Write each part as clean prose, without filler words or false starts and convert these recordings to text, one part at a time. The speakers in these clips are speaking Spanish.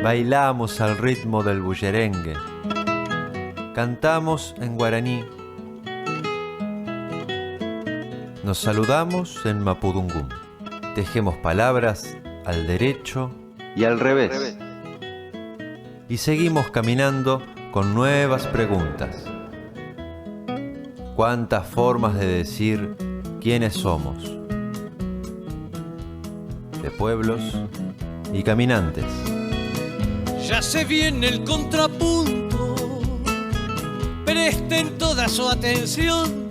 Bailamos al ritmo del bullerengue, cantamos en guaraní, nos saludamos en mapudungún, tejemos palabras al derecho y al revés, y seguimos caminando con nuevas preguntas. ¿Cuántas formas de decir quiénes somos? De pueblos y caminantes. Ya se viene el contrapunto, presten toda su atención,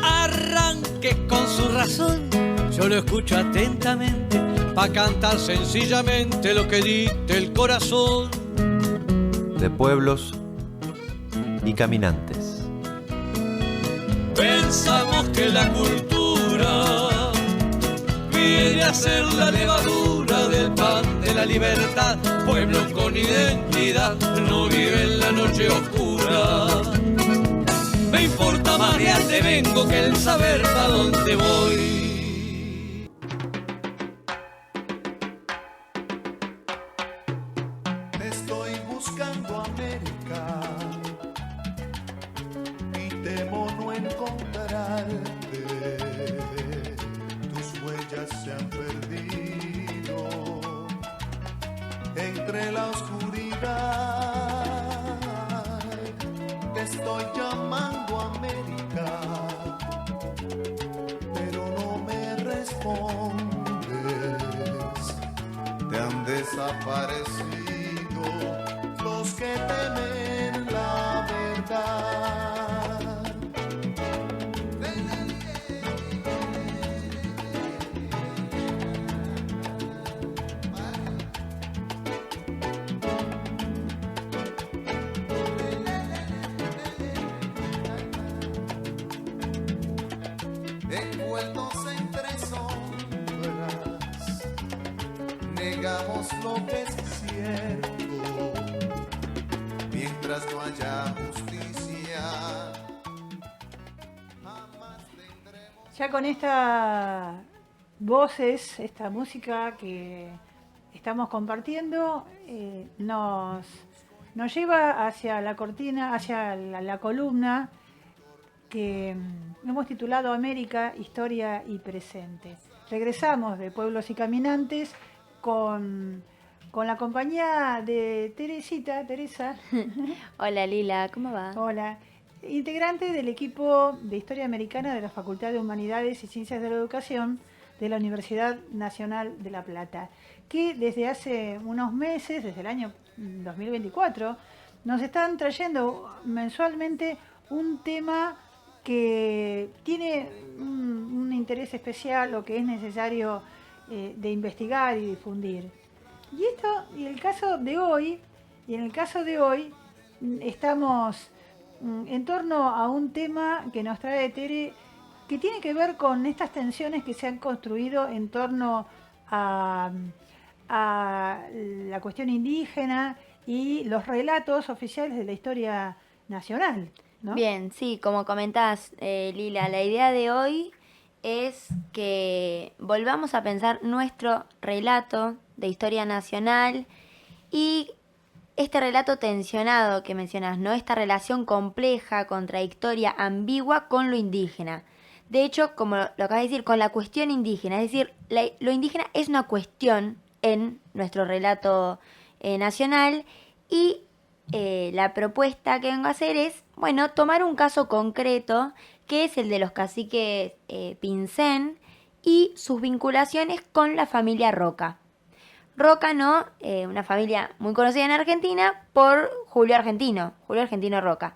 arranque con su razón, yo lo escucho atentamente, pa' cantar sencillamente lo que dicte el corazón. De pueblos y caminantes. Pensamos que la cultura viene a ser la levadura del pan de la libertad. Pueblo con identidad no vive en la noche oscura. Me importa más de dónde vengo que el saber pa' dónde voy. Estoy buscando América y temo no encontrarte. Tus huellas se han perdido entre la oscuridad. Te estoy llamando América, pero no me respondes. Te han desaparecido los que temen la verdad. Envueltos entre sombras, negamos lo que es cierto, mientras no haya justicia, jamás tendremos. Ya con estas voces, esta música que estamos compartiendo, nos lleva hacia la cortina, hacia la columna que hemos titulado América, Historia y Presente. Regresamos de Pueblos y Caminantes con la compañía de Teresa. Hola Lila, ¿cómo va? Hola, integrante del equipo de Historia Americana de la Facultad de Humanidades y Ciencias de la Educación de la Universidad Nacional de La Plata, que desde hace unos meses, desde el año 2024, nos están trayendo mensualmente un tema que tiene un interés especial o que es necesario de investigar y difundir. Y en el caso de hoy estamos en torno a un tema que nos trae Tere, que tiene que ver con estas tensiones que se han construido en torno a la cuestión indígena y los relatos oficiales de la historia nacional, ¿no? Bien, sí, como comentás, Lila, la idea de hoy es que volvamos a pensar nuestro relato de historia nacional y este relato tensionado que mencionás, ¿no? Esta relación compleja, contradictoria, ambigua con lo indígena. De hecho, como lo acabas de decir, con la cuestión indígena, es decir, lo indígena es una cuestión en nuestro relato nacional y la propuesta que vengo a hacer es, bueno, tomar un caso concreto que es el de los caciques Pincén y sus vinculaciones con la familia Roca. Roca, ¿no? Una familia muy conocida en Argentina por Julio Argentino Roca,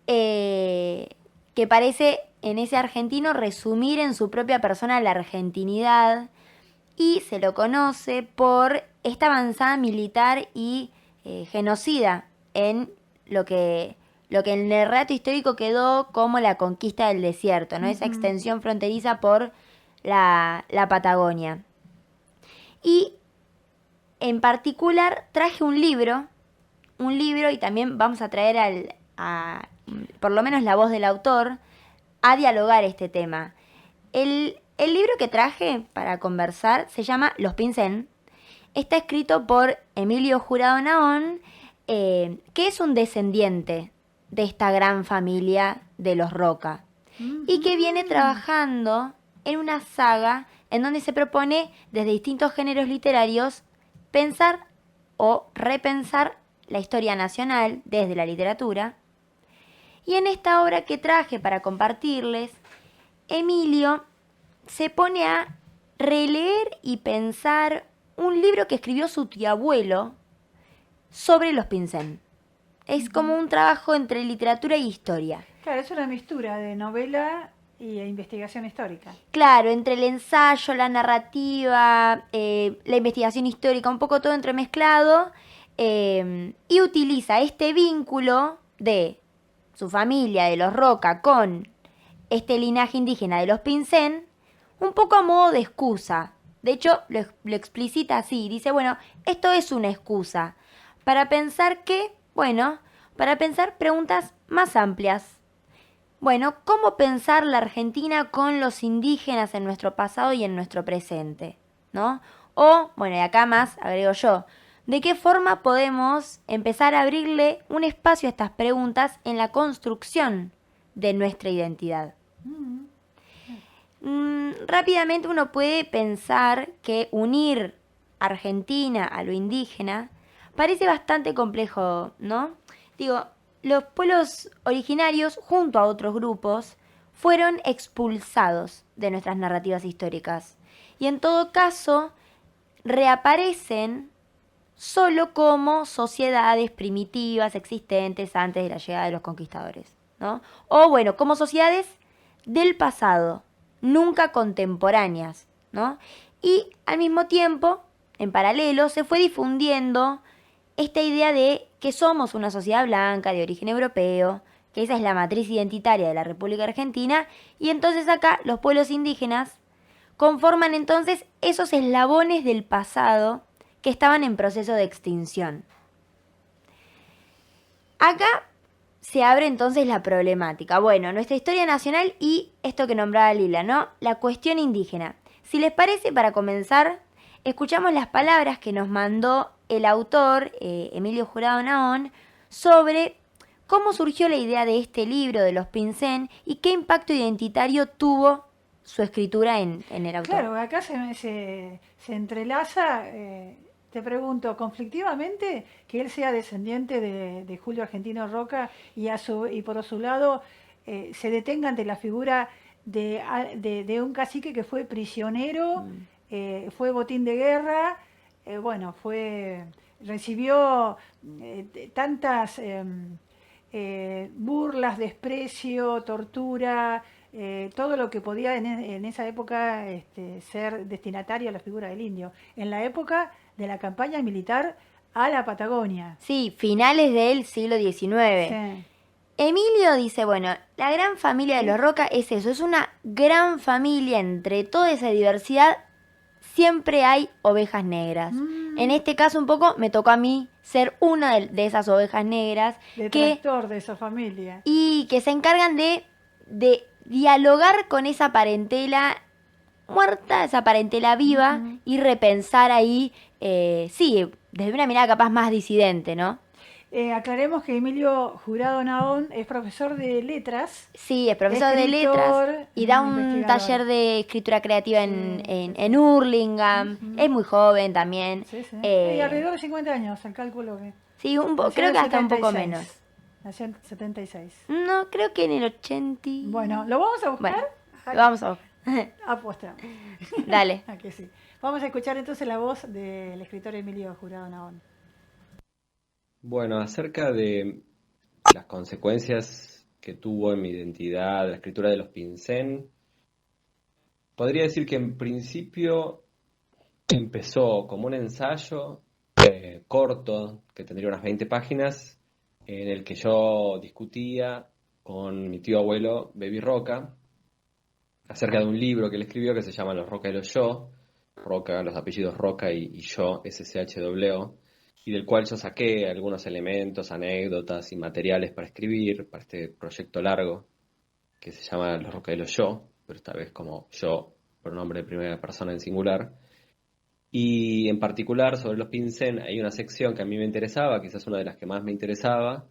que parece en ese argentino resumir en su propia persona la argentinidad y se lo conoce por esta avanzada militar y genocida en lo que en el relato histórico quedó como la conquista del desierto, ¿no? Esa extensión fronteriza por la Patagonia. Y en particular traje un libro y también vamos a traer por lo menos la voz del autor a dialogar este tema. El el libro que traje para conversar se llama Los Pinsén. Está escrito por Emilio Jurado Naón, que es un descendiente de esta gran familia de los Roca y que viene trabajando en una saga en donde se propone desde distintos géneros literarios pensar o repensar la historia nacional desde la literatura. Y en esta obra que traje para compartirles, Emilio se pone a releer y pensar un libro que escribió su tío abuelo sobre los Pinsén. Es como un trabajo entre literatura y historia. Claro, es una mixtura de novela y investigación histórica. Claro, entre el ensayo, la narrativa, la investigación histórica, un poco todo entremezclado, y utiliza este vínculo de su familia, de los Roca, con este linaje indígena de los Pinsén, un poco a modo de excusa. De hecho, lo explicita así, dice, bueno, esto es una excusa para pensar para pensar preguntas más amplias. Bueno, ¿cómo pensar la Argentina con los indígenas en nuestro pasado y en nuestro presente? ¿No? O, bueno, y acá más, agrego yo, ¿de qué forma podemos empezar a abrirle un espacio a estas preguntas en la construcción de nuestra identidad? Rápidamente uno puede pensar que unir Argentina a lo indígena parece bastante complejo, ¿no? Digo, los pueblos originarios, junto a otros grupos, fueron expulsados de nuestras narrativas históricas. Y en todo caso, reaparecen solo como sociedades primitivas existentes antes de la llegada de los conquistadores, ¿no? O bueno, como sociedades del pasado, nunca contemporáneas, ¿no? Y al mismo tiempo, en paralelo, se fue difundiendo esta idea de que somos una sociedad blanca de origen europeo, que esa es la matriz identitaria de la República Argentina, y entonces acá los pueblos indígenas conforman entonces esos eslabones del pasado que estaban en proceso de extinción. Acá se abre entonces la problemática. Bueno, nuestra historia nacional y esto que nombraba Lila, ¿no? La cuestión indígena. Si les parece, para comenzar, escuchamos las palabras que nos mandó el autor, Emilio Jurado Naón, sobre cómo surgió la idea de este libro de los Pinsén y qué impacto identitario tuvo su escritura en el autor. Claro, acá se entrelaza, te pregunto, conflictivamente, que él sea descendiente de Julio Argentino Roca y por su lado se detenga ante la figura de un cacique que fue prisionero, fue botín de guerra, recibió tantas burlas, desprecio, tortura, todo lo que podía en esa época ser destinatario a la figura del indio. En la época de la campaña militar a la Patagonia. Sí, finales del siglo XIX. Sí. Emilio dice, bueno, la gran familia de los Roca es eso, es una gran familia, entre toda esa diversidad siempre hay ovejas negras. En este caso un poco me tocó a mí ser una de esas ovejas negras Detractor de esa familia. Y que se encargan de dialogar con esa parentela muerta, esa parentela viva, y repensar ahí, desde una mirada capaz más disidente, ¿no? Aclaremos que Emilio Jurado Naón es profesor de letras. Sí, es profesor de letras y da un taller de escritura creativa en Hurlingham. Es muy joven también. Sí. Y alrededor de 50 años, el cálculo que... Sí, creo que hasta un poco menos. Nació en 76. No, creo que en el 80. Bueno, ¿lo vamos a buscar? Bueno, lo vamos a buscar. Apuesta. Dale. Que sí. Vamos a escuchar entonces la voz del escritor Emilio Jurado Naón. Bueno, acerca de las consecuencias que tuvo en mi identidad la escritura de los Pinsén, podría decir que en principio empezó como un ensayo corto, que tendría unas 20 páginas, en el que yo discutía con mi tío abuelo, Baby Roca, acerca de un libro que él escribió que se llama Los Roca y los Yo, Roca, los apellidos Roca y Yo, SCHWO, y del cual yo saqué algunos elementos, anécdotas y materiales para escribir, para este proyecto largo, que se llama Los Roca y los Yo, pero esta vez como yo pronombre de primera persona en singular. Y en particular sobre los Pinsén hay una sección que a mí me interesaba, quizás una de las que más me interesaba,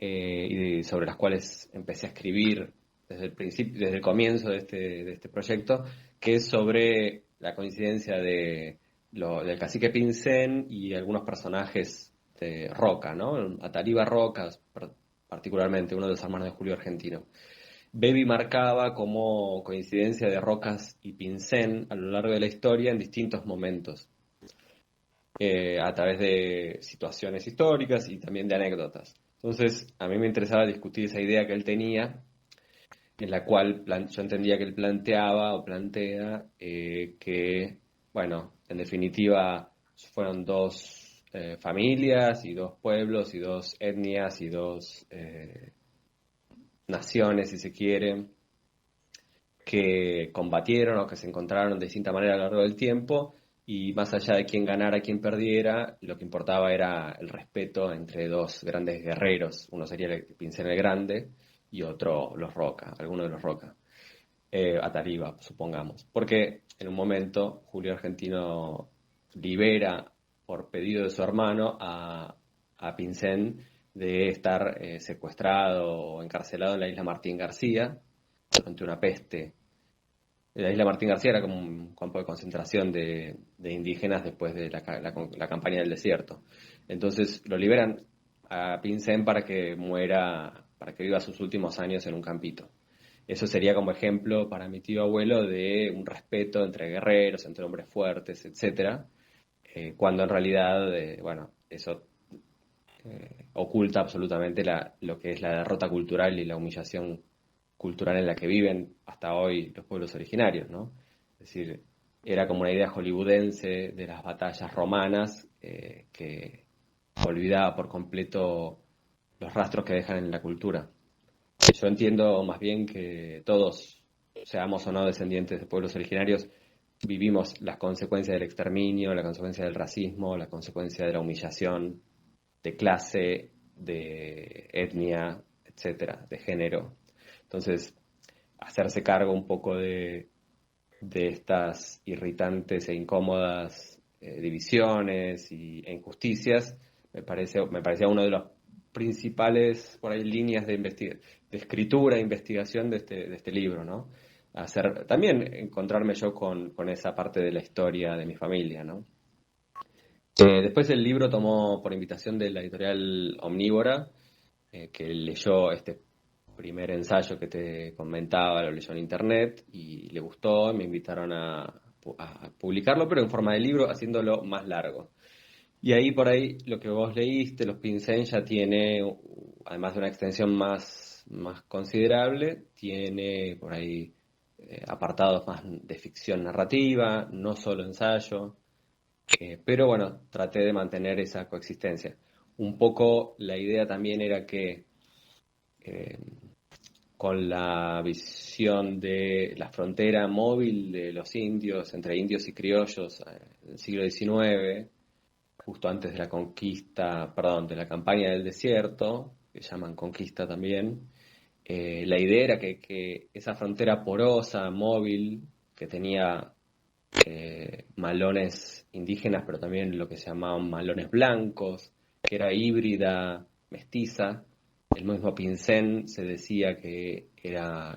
y sobre las cuales empecé a escribir desde el principio, desde el comienzo de este proyecto, que es sobre la coincidencia del cacique Pinsén y algunos personajes de Roca, ¿no? Ataliba Roca, particularmente, uno de los hermanos de Julio Argentino. Bebi marcaba como coincidencia de Rocas y Pinsén a lo largo de la historia en distintos momentos, a través de situaciones históricas y también de anécdotas. Entonces, a mí me interesaba discutir esa idea que él tenía, en la cual yo entendía que él planteaba o plantea que, bueno, en definitiva, fueron dos familias y dos pueblos y dos etnias y dos naciones, si se quiere, que combatieron o que se encontraron de distinta manera a lo largo del tiempo, y más allá de quién ganara, quién perdiera, lo que importaba era el respeto entre dos grandes guerreros. Uno sería el Pinsén el Grande y otro los Roca, alguno de los Roca, Ataliba, supongamos. Porque en un momento Julio Argentino libera, por pedido de su hermano, a Pinsén de estar secuestrado o encarcelado en la isla Martín García durante una peste. La isla Martín García era como un campo de concentración de indígenas después de la campaña del desierto. Entonces lo liberan a Pinsén para que muera, para que viva sus últimos años en un campito. Eso sería como ejemplo para mi tío abuelo de un respeto entre guerreros, entre hombres fuertes, etcétera, cuando en realidad, bueno, eso oculta absolutamente lo que es la derrota cultural y la humillación cultural en la que viven hasta hoy los pueblos originarios, ¿no? Es decir, era como una idea hollywoodense de las batallas romanas que olvidaba por completo los rastros que dejan en la cultura. Yo entiendo más bien que todos, seamos o no descendientes de pueblos originarios, vivimos las consecuencias del exterminio, la consecuencia del racismo, la consecuencia de la humillación, de clase, de etnia, etcétera, de género. Entonces, hacerse cargo un poco de estas irritantes e incómodas divisiones e injusticias me parecía uno de los principales por ahí líneas de escritura e investigación de este libro, ¿no? También encontrarme yo con esa parte de la historia de mi familia, ¿no? Después el libro tomó por invitación de la editorial Omnívora, que leyó este primer ensayo que te comentaba, lo leyó en internet y le gustó, me invitaron a publicarlo, pero en forma de libro, haciéndolo más largo. Y ahí por ahí lo que vos leíste, Los Pinsén, ya tiene, además de una extensión más considerable, tiene por ahí apartados más de ficción narrativa, no solo ensayo, pero bueno, traté de mantener esa coexistencia. Un poco la idea también era que con la visión de la frontera móvil de los indios, entre indios y criollos en el siglo XIX, justo antes de la conquista, perdón, de la campaña del desierto, que llaman conquista también, la idea era que esa frontera porosa, móvil, que tenía malones indígenas, pero también lo que se llamaban malones blancos, que era híbrida, mestiza. El mismo Pinsén se decía le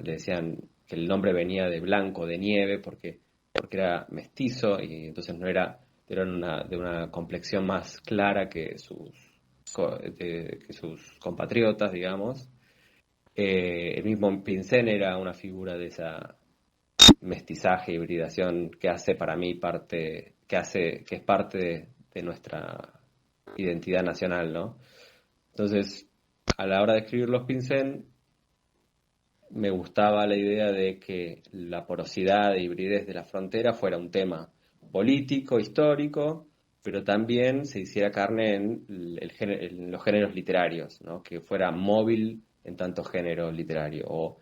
decían que el nombre venía de blanco, de nieve, porque era mestizo y entonces era de una complexión más clara que sus compatriotas, digamos. El mismo Pinsén era una figura de esa mestizaje, hibridación que hace para mí que es parte de nuestra identidad nacional, ¿no? Entonces, a la hora de escribir Los Pinsén, me gustaba la idea de que la porosidad e hibridez de la frontera fuera un tema político, histórico, pero también se hiciera carne en los géneros literarios, ¿no? Que fuera móvil en tanto género literario, o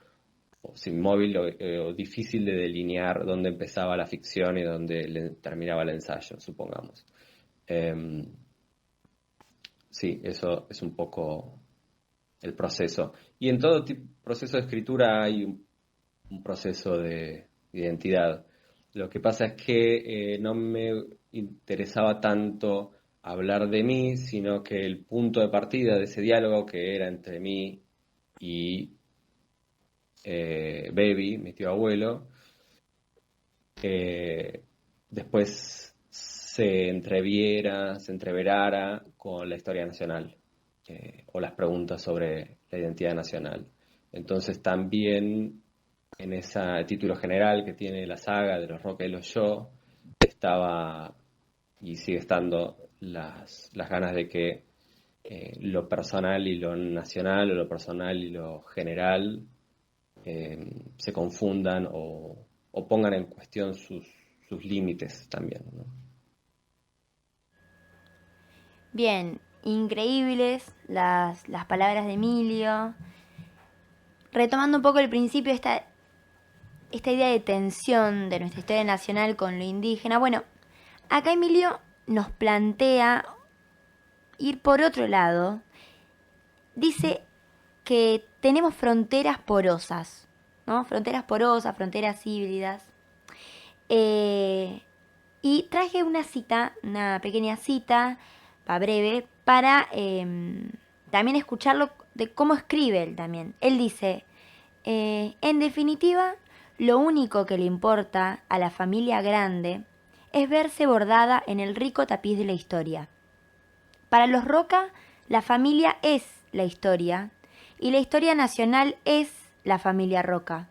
sin móvil o difícil de delinear dónde empezaba la ficción y dónde terminaba el ensayo, supongamos. Sí, eso es un poco el proceso. Y en todo proceso de escritura hay un proceso de identidad. Lo que pasa es que no me interesaba tanto hablar de mí, sino que el punto de partida de ese diálogo, que era entre mí y Baby, mi tío abuelo, después se entreverara con la historia nacional, o las preguntas sobre la identidad nacional. Entonces también en ese título general que tiene la saga de los Roca y los Yo, estaba y sigue estando las ganas de que lo personal y lo nacional, o lo personal y lo general, se confundan o pongan en cuestión sus límites también, ¿no? Bien, increíbles las palabras de Emilio. Retomando un poco el principio, esta idea de tensión de nuestra historia nacional con lo indígena. Bueno, acá Emilio nos plantea ir por otro lado. Dice que tenemos fronteras porosas, ¿no? Fronteras porosas, fronteras híbridas. Y traje una cita, una pequeña cita, breve, para también escucharlo de cómo escribe él también. Él dice, en definitiva, lo único que le importa a la familia grande es verse bordada en el rico tapiz de la historia. Para los Roca, la familia es la historia y la historia nacional es la familia Roca.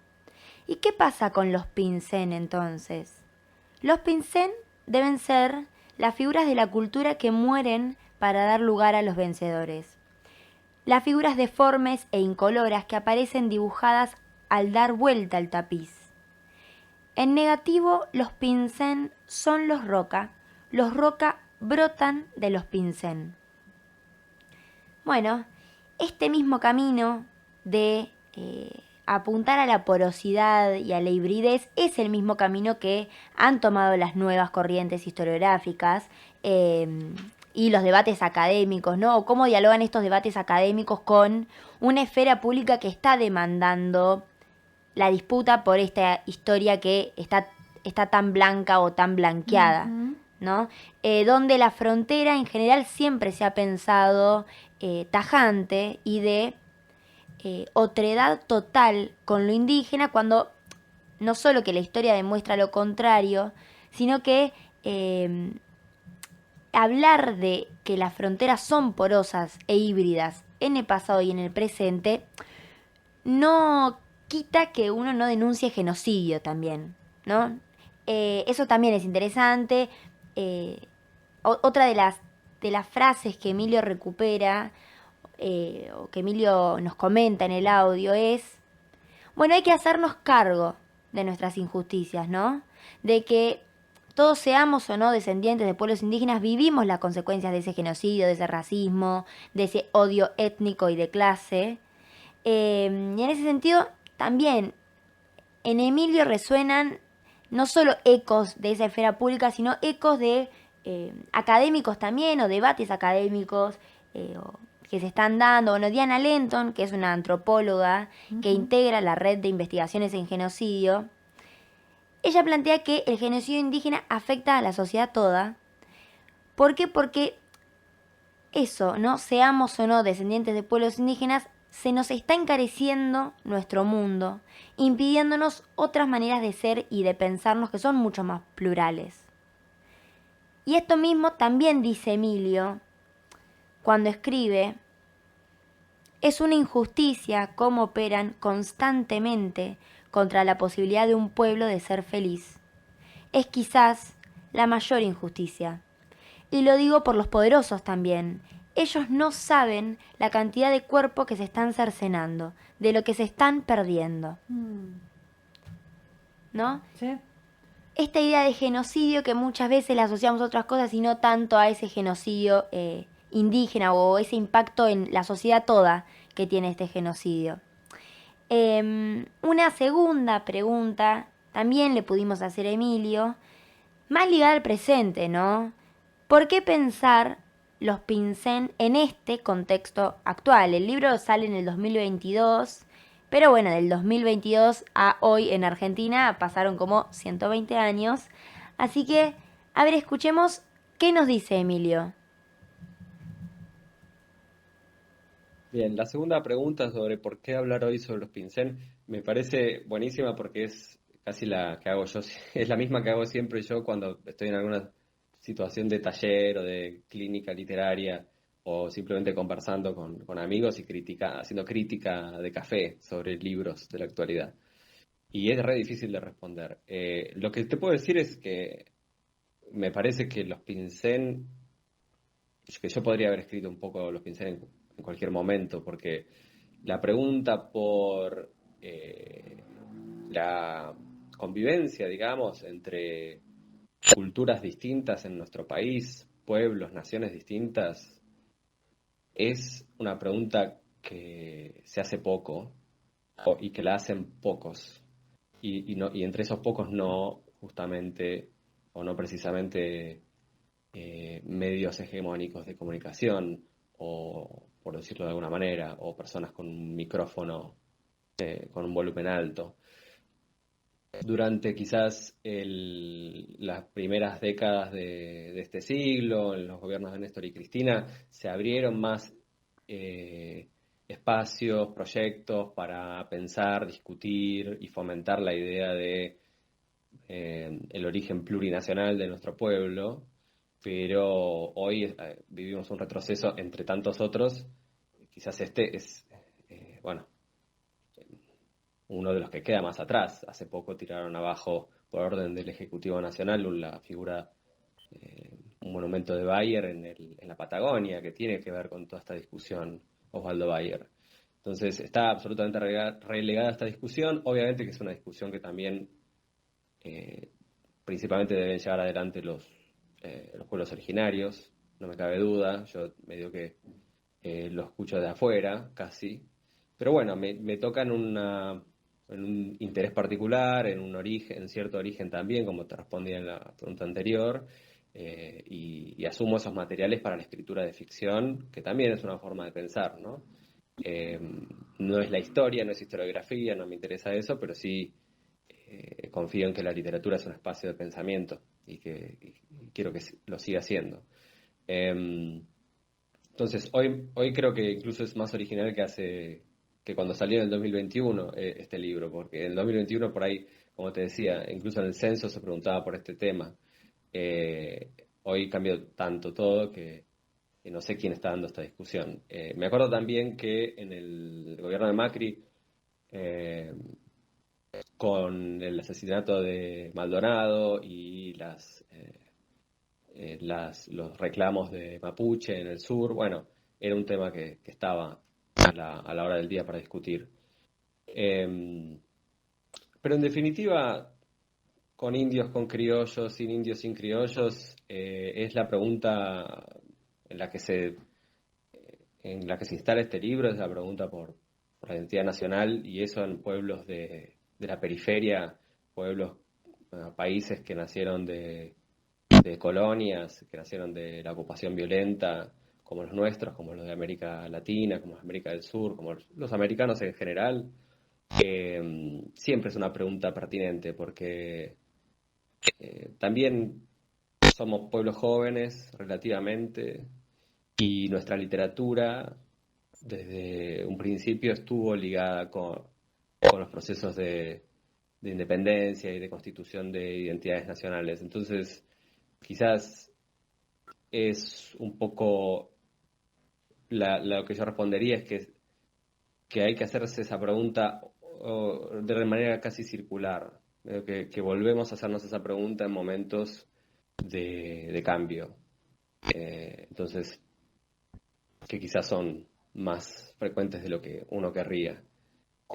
¿Y qué pasa con los Pinsén entonces? Los Pinsén deben ser las figuras de la cultura que mueren para dar lugar a los vencedores. Las figuras deformes e incoloras que aparecen dibujadas al dar vuelta al tapiz. En negativo, los Pinsén son los Roca brotan de los Pinsén. Bueno, este mismo camino de apuntar a la porosidad y a la hibridez es el mismo camino que han tomado las nuevas corrientes historiográficas y los debates académicos, ¿no? O cómo dialogan estos debates académicos con una esfera pública que está demandando la disputa por esta historia que está tan blanca o tan blanqueada, ¿no? Donde la frontera en general siempre se ha pensado tajante y de otredad total con lo indígena, cuando no solo que la historia demuestra lo contrario, sino que hablar de que las fronteras son porosas e híbridas en el pasado y en el presente no quita que uno no denuncie genocidio también, ¿no? Eso también es interesante. Otra de las frases que Emilio recupera o que Emilio nos comenta en el audio es, bueno, hay que hacernos cargo de nuestras injusticias, ¿no? De que todos seamos o no descendientes de pueblos indígenas, vivimos las consecuencias de ese genocidio, de ese racismo, de ese odio étnico y de clase. Y en ese sentido, también en Emilio resuenan no solo ecos de esa esfera pública, sino ecos de académicos también, o debates académicos que se están dando. Bueno, Diana Lenton, que es una antropóloga que integra la red de investigaciones en genocidio, ella plantea que el genocidio indígena afecta a la sociedad toda. ¿Por qué? Porque eso, ¿no? Seamos o no descendientes de pueblos indígenas, se nos está encareciendo nuestro mundo, impidiéndonos otras maneras de ser y de pensarnos que son mucho más plurales. Y esto mismo también dice Emilio cuando escribe, es una injusticia cómo operan constantemente contra la posibilidad de un pueblo de ser feliz. Es quizás la mayor injusticia. Y lo digo por los poderosos también. Ellos no saben la cantidad de cuerpo que se están cercenando, de lo que se están perdiendo. ¿No? Sí. Esta idea de genocidio que muchas veces la asociamos a otras cosas y no tanto a ese genocidio indígena o ese impacto en la sociedad toda que tiene este genocidio. Una segunda pregunta también le pudimos hacer a Emilio, más ligada al presente, ¿no? ¿Por qué pensar los Pinsén en este contexto actual? El libro sale en el 2022, Pero bueno, del 2022 a hoy en Argentina pasaron como 120 años. Así que, a ver, escuchemos qué nos dice Emilio. Bien, la segunda pregunta sobre por qué hablar hoy sobre los Pinsén me parece buenísima porque es casi la que hago yo, es la misma que hago siempre yo cuando estoy en alguna situación de taller o de clínica literaria o simplemente conversando con amigos y haciendo crítica de café sobre libros de la actualidad. Y es re difícil de responder. Lo que te puedo decir es que me parece que los Pinsén, que yo podría haber escrito un poco los Pinsén en cualquier momento, porque la pregunta por la convivencia, digamos, entre culturas distintas en nuestro país, pueblos, naciones distintas, es una pregunta que se hace poco y que la hacen pocos. Y entre esos pocos no justamente o no precisamente medios hegemónicos de comunicación o, por decirlo de alguna manera, o personas con un micrófono con un volumen alto. Durante quizás las primeras décadas de este siglo, en los gobiernos de Néstor y Cristina, se abrieron más espacios, proyectos para pensar, discutir y fomentar la idea de el origen plurinacional de nuestro pueblo, pero hoy vivimos un retroceso entre tantos otros. Quizás este es, bueno, uno de los que queda más atrás. Hace poco tiraron abajo, por orden del Ejecutivo Nacional, la figura, un monumento de Bayer en la Patagonia, que tiene que ver con toda esta discusión, Osvaldo Bayer. Entonces está absolutamente relegada esta discusión. Obviamente que es una discusión que también principalmente deben llevar adelante los pueblos originarios, no me cabe duda. Yo medio que lo escucho de afuera, casi. Pero bueno, me toca en un interés particular, en un origen, en cierto origen también, como te respondí en la pregunta anterior, y asumo esos materiales para la escritura de ficción, que también es una forma de pensar, ¿no? No es la historia, no es historiografía, no me interesa eso, pero sí confío en que la literatura es un espacio de pensamiento y quiero que lo siga siendo. Entonces, hoy creo que incluso es más original que cuando salió en el 2021 este libro, porque en el 2021 por ahí, como te decía, incluso en el censo se preguntaba por este tema. Eh, Hoy cambió tanto todo que no sé quién está dando esta discusión. Me acuerdo también que en el gobierno de Macri, eh, con el asesinato de Maldonado y los reclamos de Mapuche en el sur, bueno, era un tema que estaba a la hora del día para discutir. Pero en definitiva, con indios, con criollos, sin indios, sin criollos, es la pregunta en la que se instala este libro, es la pregunta por la identidad nacional, y eso en pueblos de la periferia, pueblos, países que nacieron de colonias, que nacieron de la ocupación violenta, como los nuestros, como los de América Latina, como los de América del Sur, como los americanos en general. Siempre es una pregunta pertinente porque también somos pueblos jóvenes relativamente y nuestra literatura desde un principio estuvo ligada con los procesos de independencia y de constitución de identidades nacionales. Entonces, quizás es un poco lo que yo respondería es que hay que hacerse esa pregunta de manera casi circular. Creo que volvemos a hacernos esa pregunta en momentos de cambio. Entonces, que quizás son más frecuentes de lo que uno querría.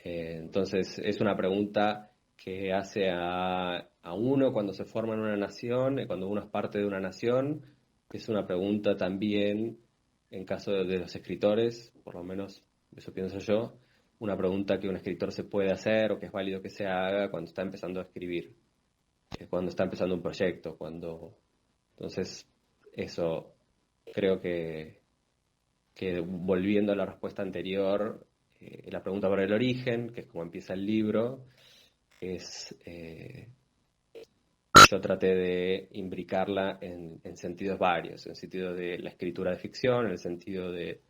Entonces, es una pregunta que hace a uno cuando se forma en una nación, cuando uno es parte de una nación. Es una pregunta también, en caso de los escritores, por lo menos eso pienso yo, una pregunta que un escritor se puede hacer o que es válido que se haga cuando está empezando a escribir, cuando está empezando un proyecto, Entonces, eso creo que volviendo a la respuesta anterior, la pregunta por el origen, que es como empieza el libro, yo traté de imbricarla en sentidos varios, en el sentido de la escritura de ficción, en el sentido de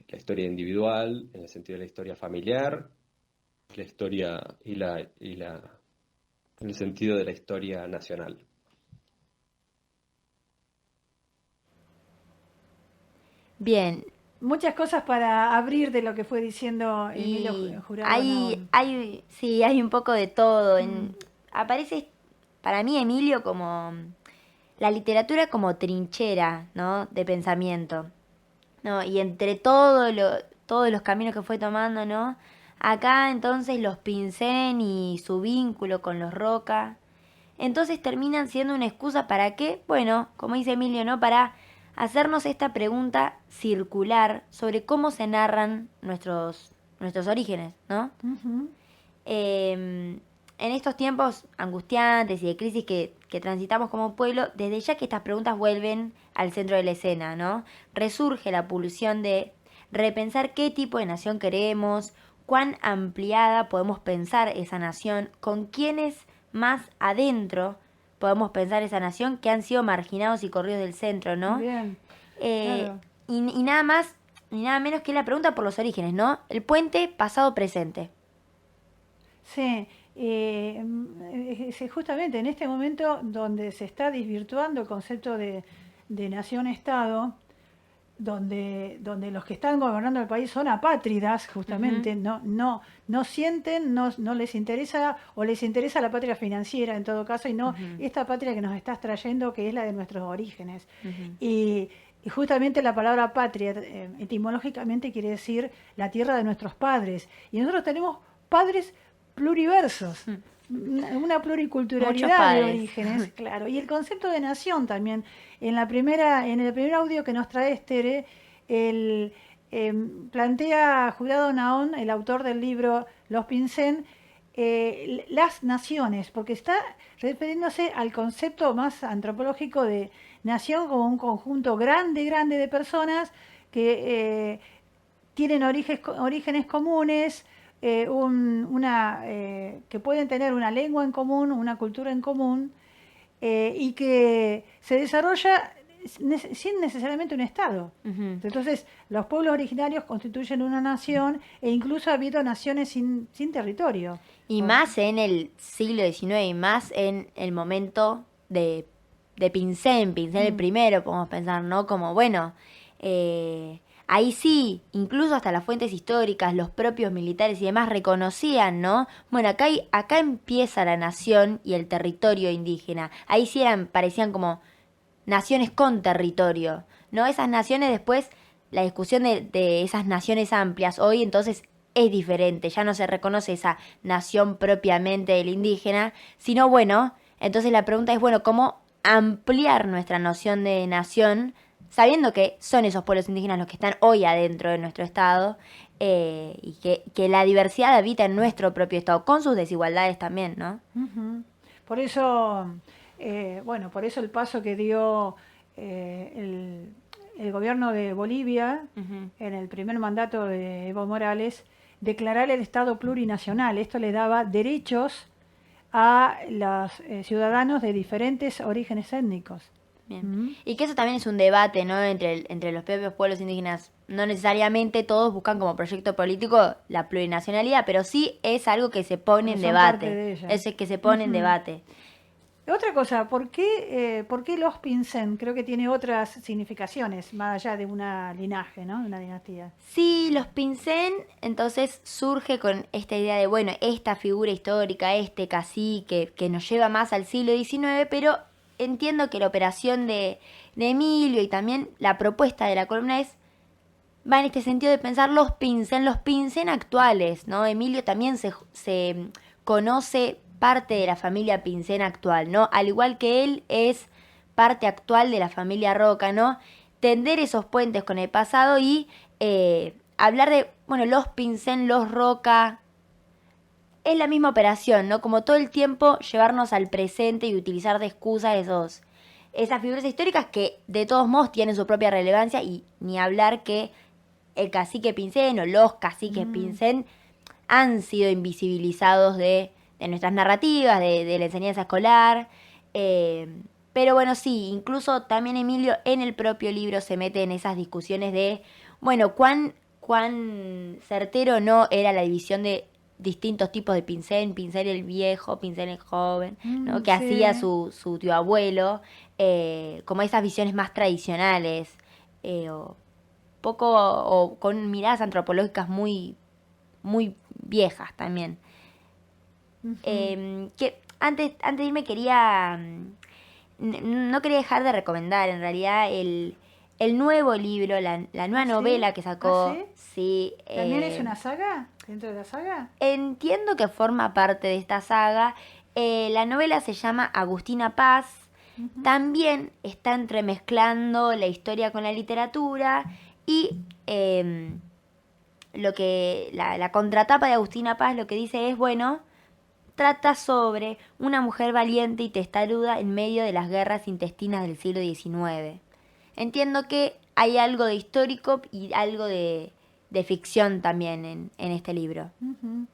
la historia individual, en el sentido de la historia familiar, la historia en el sentido de la historia nacional. Bien, Muchas cosas para abrir de lo que fue diciendo y Emilio Jurado hay, Naón. sí, hay un poco de todo. Aparece para mí Emilio como la literatura como trinchera, ¿no? De pensamiento, ¿no? Y entre todos los caminos que fue tomando, ¿no? Acá entonces los Pincén y su vínculo con los Roca, entonces terminan siendo una excusa para qué, bueno, como dice Emilio, ¿no? Para hacernos esta pregunta circular sobre cómo se narran nuestros orígenes, ¿no? Ujú. En estos tiempos angustiantes y de crisis que transitamos como pueblo, desde ya que estas preguntas vuelven al centro de la escena, ¿no? Resurge la pulsión de repensar qué tipo de nación queremos, cuán ampliada podemos pensar esa nación, con quiénes más adentro podemos pensar esa nación que han sido marginados y corridos del centro, ¿no? Bien, Eh, claro. y nada más, ni nada menos que la pregunta por los orígenes, ¿no? El puente pasado-presente. Sí, justamente en este momento donde se está desvirtuando el concepto de nación-estado, donde los que están gobernando el país son apátridas, justamente, no sienten, no les interesa, o les interesa la patria financiera en todo caso, y no esta patria que nos estás trayendo, que es la de nuestros orígenes. Y, y justamente la palabra patria, etimológicamente quiere decir la tierra de nuestros padres. Y nosotros tenemos padres pluriversos, una Muchos pluriculturalidad de padres. orígenes, claro. Y el concepto de nación también. En el primer audio que nos trae Tere, plantea Jurado Naón, el autor del libro Los Pincén, las naciones, porque está refiriéndose al concepto más antropológico de nación como un conjunto grande, grande de personas que tienen orígenes comunes, que pueden tener una lengua en común, una cultura en común, y que se desarrolla sin necesariamente un Estado. Entonces, los pueblos originarios constituyen una nación e incluso ha habido naciones sin territorio. Y más en el siglo XIX, y más en el momento de Pincén el primero, podemos pensar, ¿no? Como, bueno, ahí sí, incluso hasta las fuentes históricas, los propios militares y demás reconocían, ¿no? Bueno, acá empieza la nación y el territorio indígena. Ahí sí parecían como naciones con territorio, ¿no? Esas naciones después, la discusión de esas naciones amplias, hoy entonces es diferente, ya no se reconoce esa nación propiamente del indígena, sino bueno, entonces la pregunta es, bueno, ¿cómo ampliar nuestra noción de nación, sabiendo que son esos pueblos indígenas los que están hoy adentro de nuestro estado, y que la diversidad habita en nuestro propio estado, con sus desigualdades también, ¿no? Por eso, por eso el paso que dio el gobierno de Bolivia en el primer mandato de Evo Morales, declarar el Estado plurinacional. Esto le daba derechos a los ciudadanos de diferentes orígenes étnicos. Bien. Y que eso también es un debate, ¿no? Entre los propios pueblos indígenas. No necesariamente todos buscan como proyecto político la plurinacionalidad, pero sí es algo que se pone en Son parte debate. de ella. Es que se pone en debate. Otra cosa, ¿por qué los Pincén? Creo que tiene otras significaciones, más allá de una linaje, ¿no? De una dinastía. Sí, los Pincén entonces surge con esta idea de, bueno, esta figura histórica, este cacique, que nos lleva más al siglo XIX, pero entiendo que la operación de Emilio y también la propuesta de la columna va en este sentido de pensar los Pincén actuales, ¿no? Emilio también se conoce parte de la familia Pincén actual, ¿no? Al igual que él es parte actual de la familia Roca, ¿no? Tender esos puentes con el pasado y hablar de, bueno, los Pincén, los Roca, es la misma operación, ¿no? Como todo el tiempo llevarnos al presente y utilizar de excusa esas figuras históricas que de todos modos tienen su propia relevancia y ni hablar que el cacique Pincén o los caciques Pincén han sido invisibilizados de nuestras narrativas, de la enseñanza escolar. Pero bueno, sí, incluso también Emilio en el propio libro se mete en esas discusiones de, bueno, cuán certero no era la división de distintos tipos de Pincén, Pincén el viejo, Pincén el joven, ¿no? Que Sí. hacía su tío abuelo, como esas visiones más tradicionales, o con miradas antropológicas muy, muy viejas también. Que antes de irme quería... no quería dejar de recomendar en realidad el nuevo libro, la nueva ¿Sí? novela que sacó. ¿Ah, sí? Sí, ¿También es una saga? ¿Dentro de la saga? entiendo que forma parte de esta saga. La novela se llama Agustina Paz. También está entremezclando la historia con la literatura y la contratapa de Agustina Paz lo que dice es, bueno, trata sobre una mujer valiente y testaruda en medio de las guerras intestinas del siglo XIX. Entiendo que hay algo de histórico y algo de ficción también en este libro. Ujú.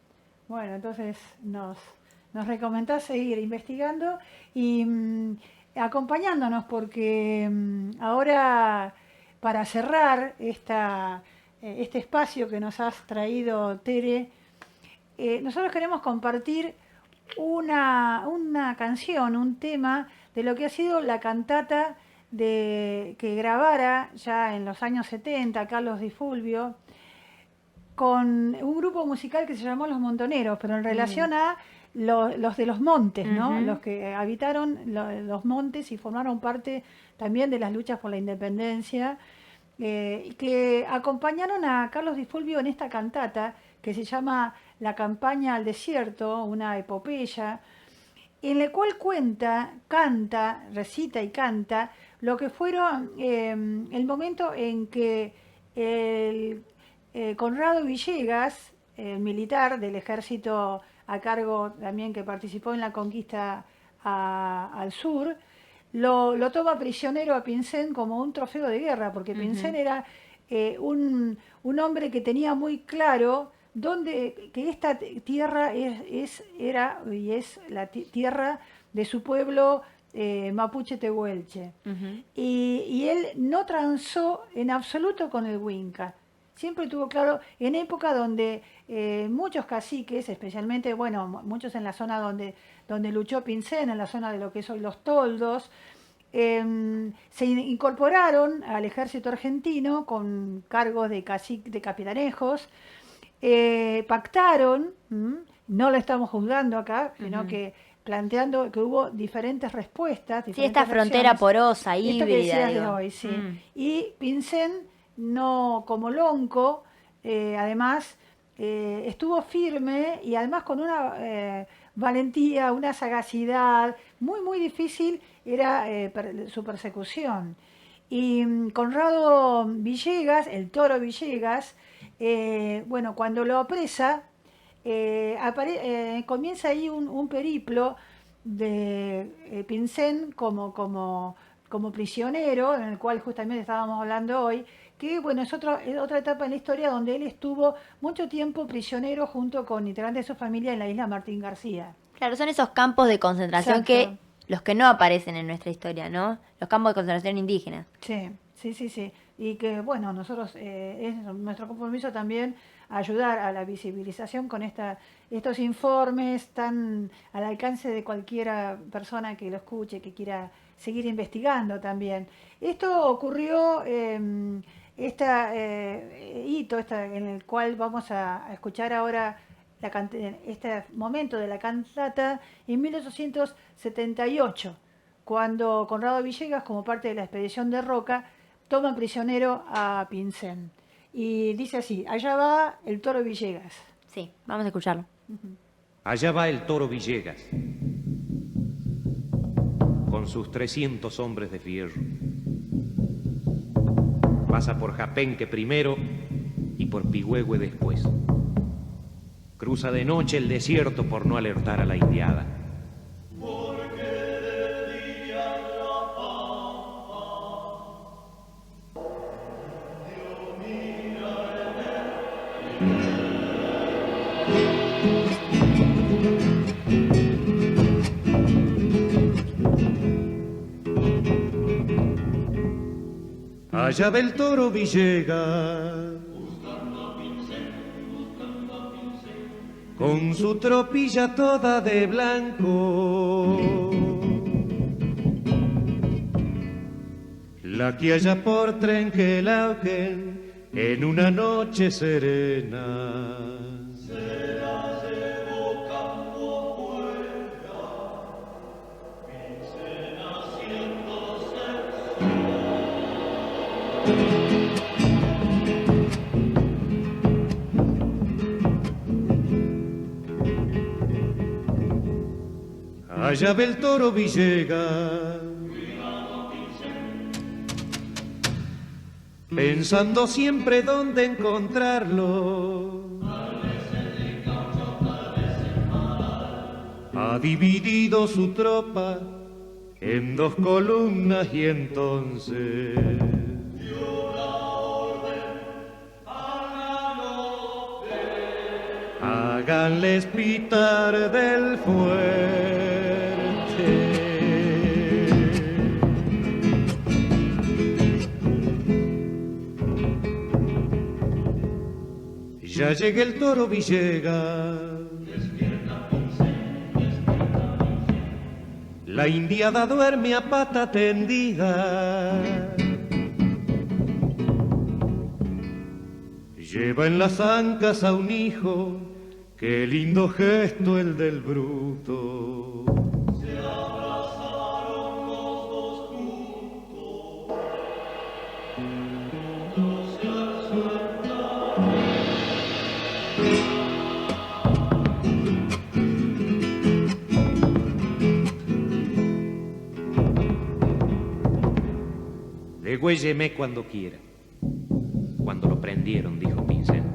Bueno, entonces nos recomendás seguir investigando y acompañándonos porque ahora para cerrar este espacio que nos has traído, Tere, nosotros queremos compartir una canción, un tema de lo que ha sido la cantata que grabara ya en los años 70 Carlos Di Fulvio con un grupo musical que se llamó Los Montoneros, pero en relación a los de los montes, ¿no? Ujú. Los que habitaron los montes y formaron parte también de las luchas por la independencia, que acompañaron a Carlos Di Fulvio en esta cantata que se llama La campaña al desierto, una epopeya, en la cual recita y canta lo que fueron el momento en que Conrado Villegas, el militar del ejército a cargo también que participó en la conquista al sur, lo toma prisionero a Pincén como un trofeo de guerra, porque Pincén era un hombre que tenía muy claro que esta tierra era y es la tierra de su pueblo mapuche tehuelche. Y él no transó en absoluto con el Winca. Siempre tuvo claro, en época donde muchos caciques, especialmente, bueno, muchos en la zona donde luchó Pincén, en la zona de lo que es hoy los toldos, se incorporaron al ejército argentino con cargos de cacique, de capitanejos, pactaron, no lo estamos juzgando acá, sino que planteando que hubo diferentes respuestas. Sí, esta frontera porosa, esto híbrida. que decías de digo. hoy, sí. Y Pincén, no como Lonco, además estuvo firme y además con una valentía, una sagacidad, muy, muy difícil era su persecución. Y Conrado Villegas, el Toro Villegas, bueno, cuando lo apresa, comienza ahí un periplo de Pincén como prisionero, en el cual justamente estábamos hablando hoy, que bueno, es otra etapa en la historia donde él estuvo mucho tiempo prisionero junto con integrantes de su familia en la isla Martín García. Claro, son esos campos de concentración Exacto. los que no aparecen en nuestra historia, ¿no? Los campos de concentración indígenas. Sí. Y que, bueno, nosotros, es nuestro compromiso también ayudar a la visibilización con estos informes tan al alcance de cualquiera persona que lo escuche, que quiera seguir investigando también. Esto ocurrió, hito en el cual vamos a escuchar ahora este momento de la cantata en 1878, cuando Conrado Villegas, como parte de la expedición de Roca, toma prisionero a Pincén. Y dice así: allá va el Toro Villegas. Sí, vamos a escucharlo. Allá va el Toro Villegas, con sus 300 hombres de fierro. Pasa por Japenque primero y por Pigüehue después. Cruza de noche el desierto por no alertar a la indiada. Allá ve el toro Villegas, con su tropilla toda de blanco, la que haya por Trenquelauquen en una noche serena. Allá ve el toro Villegas, pensando siempre dónde encontrarlo. Ha dividido su tropa en dos columnas y entonces háganles pitar del fuerte. Ya llega el toro Villegas, la indiada duerme a pata tendida, lleva en las ancas a un hijo, qué lindo gesto el del bruto. Se abrazaron los dos juntos, se alzó. Degüélleme cuando quiera. Cuando lo prendieron, dijo Pincén.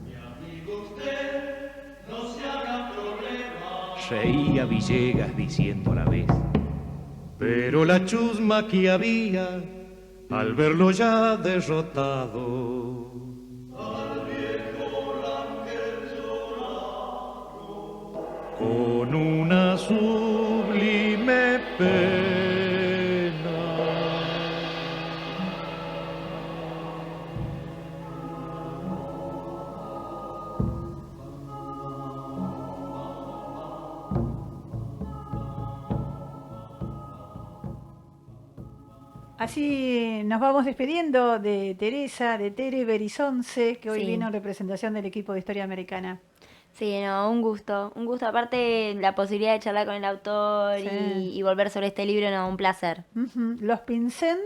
Mi amigo usted, no se haga problema. Reía Villegas diciendo a la vez. Pero la chusma que había, al verlo ya derrotado, al viejo Rangel lloraron con una sublime pena. Así nos vamos despidiendo de Teresa, de Tere Berizonce, que hoy Sí. vino en representación del equipo de Historia Americana. Sí, no, un gusto. Un gusto, aparte la posibilidad de charlar con el autor Sí. y volver sobre este libro, no, un placer. Ujú. Los Pincén,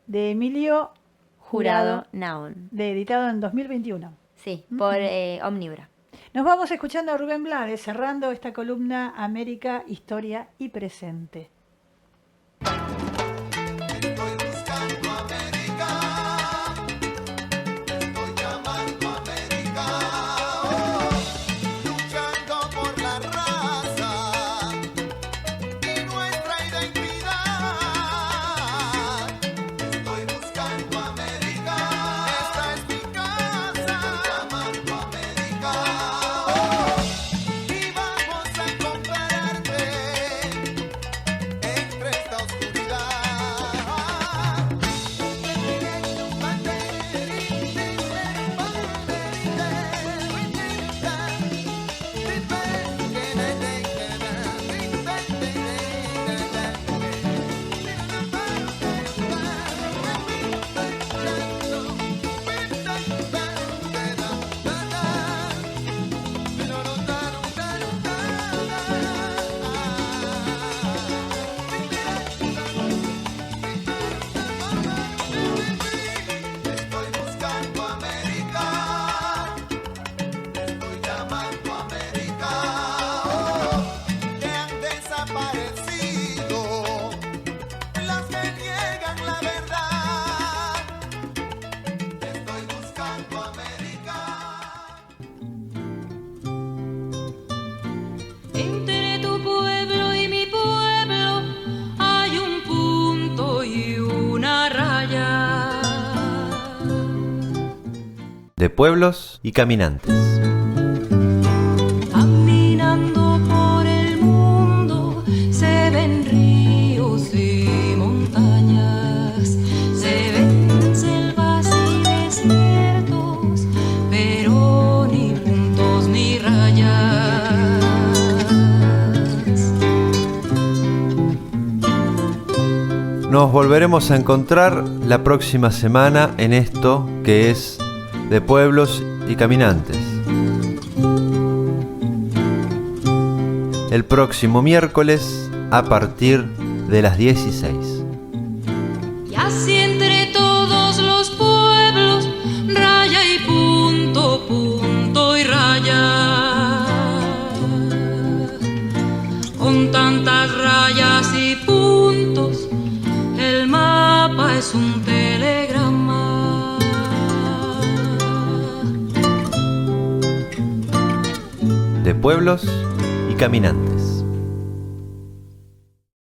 de Emilio Jurado Naón. editado en 2021. Sí, por Omnibra. Nos vamos escuchando a Rubén Blades, cerrando esta columna América, Historia y Presente. Estoy buscando América, estoy llamando América, luchando por la raza y nuestra identidad. Estoy buscando América, esta es mi casa, estoy llamando América, y vamos a encontrarte entre esta oscuridad. Estoy buscando América, estoy llamando América, que han desaparecido las que niegan la verdad. Estoy buscando América. Entre tu pueblo y mi pueblo hay un punto y una raya. De pueblos y caminantes. Caminando por el mundo se ven ríos y montañas, se ven Nos volveremos a encontrar la próxima semana en esto que es De Pueblos y Caminantes. El próximo miércoles a partir de las 16. Y así entre todos los pueblos, raya y punto, punto y raya. Con tantas rayas y puntos, el mapa es un telegrama. De Pueblos y Caminantes.